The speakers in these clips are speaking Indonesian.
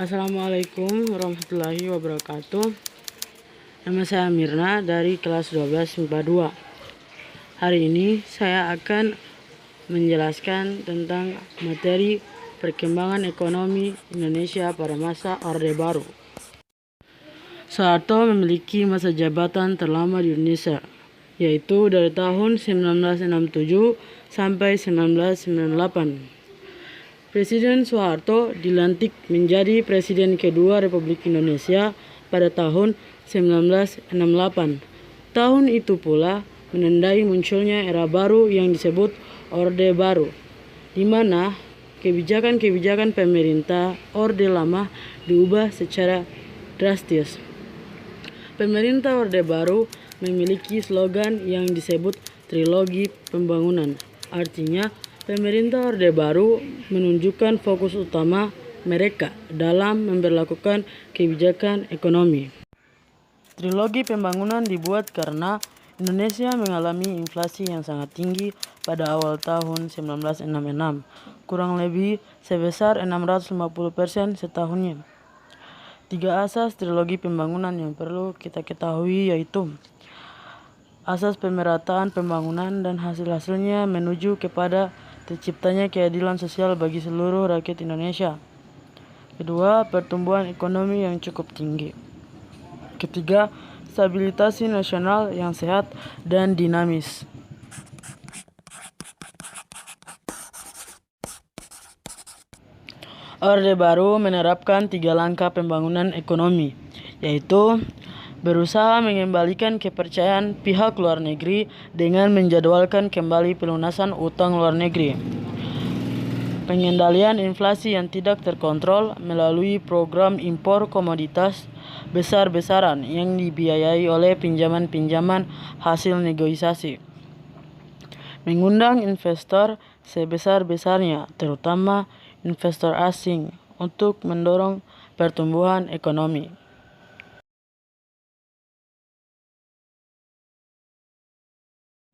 Assalamualaikum warahmatullahi wabarakatuh. Nama saya Mirna dari kelas 12 MIPA 2. Hari ini saya akan menjelaskan tentang materi perkembangan ekonomi Indonesia pada masa Orde Baru. Soeharto memiliki masa jabatan terlama di Indonesia, yaitu dari tahun 1967 sampai 1998. Presiden Soeharto dilantik menjadi Presiden kedua Republik Indonesia pada tahun 1968. Tahun itu pula menandai munculnya era baru yang disebut Orde Baru, di mana kebijakan-kebijakan pemerintah Orde Lama diubah secara drastis. Pemerintah Orde Baru memiliki slogan yang disebut Trilogi Pembangunan. Artinya, pemerintah Orde Baru menunjukkan fokus utama mereka dalam memberlakukan kebijakan ekonomi. Trilogi pembangunan dibuat karena Indonesia mengalami inflasi yang sangat tinggi pada awal tahun 1966, kurang lebih sebesar 650% setahunnya. 3 asas trilogi pembangunan yang perlu kita ketahui yaitu asas pemerataan pembangunan dan hasil-hasilnya menuju kepada terciptanya keadilan sosial bagi seluruh rakyat Indonesia. Kedua, pertumbuhan ekonomi yang cukup tinggi. Ketiga, stabilitas nasional yang sehat dan dinamis. Orde Baru menerapkan 3 langkah pembangunan ekonomi, yaitu berusaha mengembalikan kepercayaan pihak luar negeri dengan menjadwalkan kembali pelunasan utang luar negeri. Pengendalian inflasi yang tidak terkontrol melalui program impor komoditas besar-besaran yang dibiayai oleh pinjaman-pinjaman hasil negosiasi. Mengundang investor sebesar-besarnya, terutama investor asing, untuk mendorong pertumbuhan ekonomi.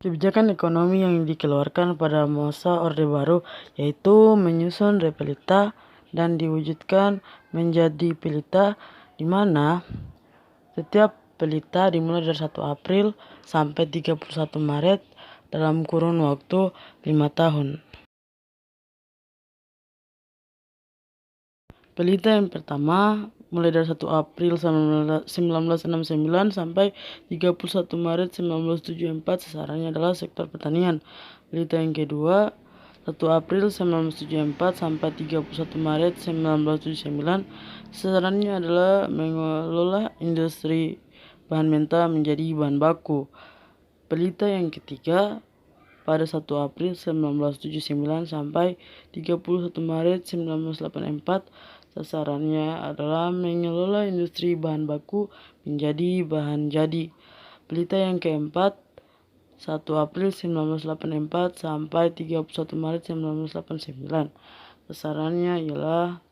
Kebijakan ekonomi yang dikeluarkan pada masa Orde Baru yaitu menyusun Repelita dan diwujudkan menjadi Pelita, di mana setiap pelita dimulai dari 1 April sampai 31 Maret dalam kurun waktu 5 tahun. Pelita yang pertama mulai dari 1 April 1969 sampai 31 Maret 1974, sasarannya adalah sektor pertanian. Pelita yang kedua 1 April 1974 sampai 31 Maret 1979, sasarannya adalah mengelola industri bahan mentah menjadi bahan baku. Pelita yang ketiga pada 1 April 1979 sampai 31 Maret 1984, sasarannya adalah mengelola industri bahan baku menjadi bahan jadi. Pelita yang keempat 1 April 1984 sampai 31 Maret 1989, sasarannya ialah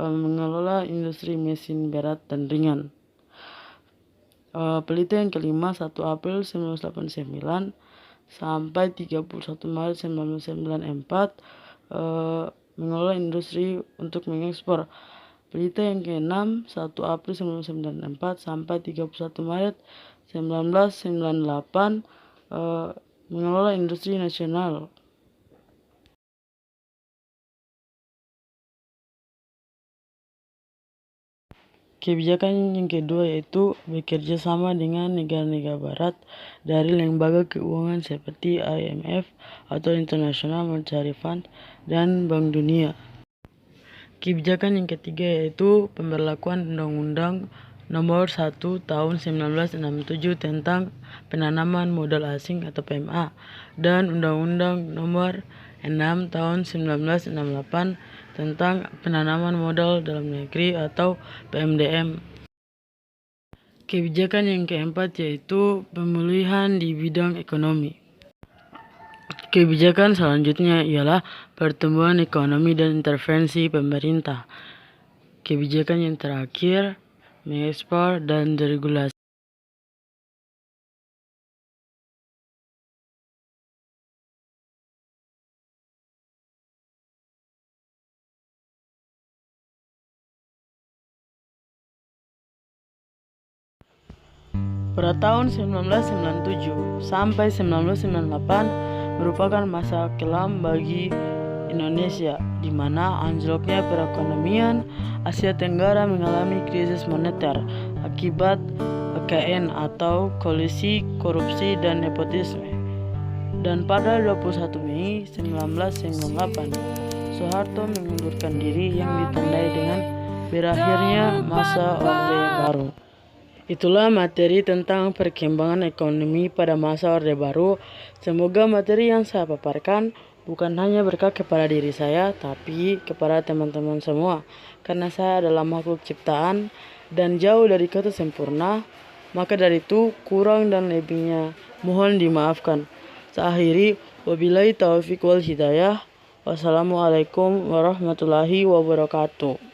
mengelola industri mesin berat dan ringan. Pelita yang kelima 1 April 1989 sampai 31 Maret 1994, mengelola industri untuk mengekspor. Pelita yang ke-6 1 April 1994 sampai 31 Maret 1998, mengelola industri nasional. Kebijakan yang kedua yaitu bekerja sama dengan negara-negara barat dari lembaga keuangan seperti IMF atau International Monetary Fund dan Bank Dunia. Kebijakan yang ketiga yaitu pemberlakuan Undang-Undang Nomor 1 Tahun 1967 tentang penanaman modal asing atau PMA dan Undang-Undang Nomor 6 Tahun 1968 tentang penanaman modal dalam negeri atau PMDM. Kebijakan yang keempat yaitu pemulihan di bidang ekonomi. Kebijakan selanjutnya ialah pertumbuhan ekonomi dan intervensi pemerintah. Kebijakan yang terakhir mengekspor dan deregulasi. Pada tahun 1997 sampai 1998 merupakan masa kelam bagi Indonesia, di mana anjloknya perekonomian Asia Tenggara mengalami krisis moneter akibat KKN atau kolusi, korupsi, dan nepotisme. Dan pada 21 Mei 1998, Soeharto mengundurkan diri yang ditandai dengan berakhirnya masa Orde Baru. Itulah materi tentang perkembangan ekonomi pada masa Orde Baru. Semoga materi yang saya paparkan bukan hanya berkah kepada diri saya, tapi kepada teman-teman semua. Karena saya adalah makhluk ciptaan dan jauh dari kata sempurna, maka dari itu kurang dan lebihnya mohon dimaafkan. Saya akhiri, wabillahi taufiq wal hidayah. Wassalamualaikum warahmatullahi wabarakatuh.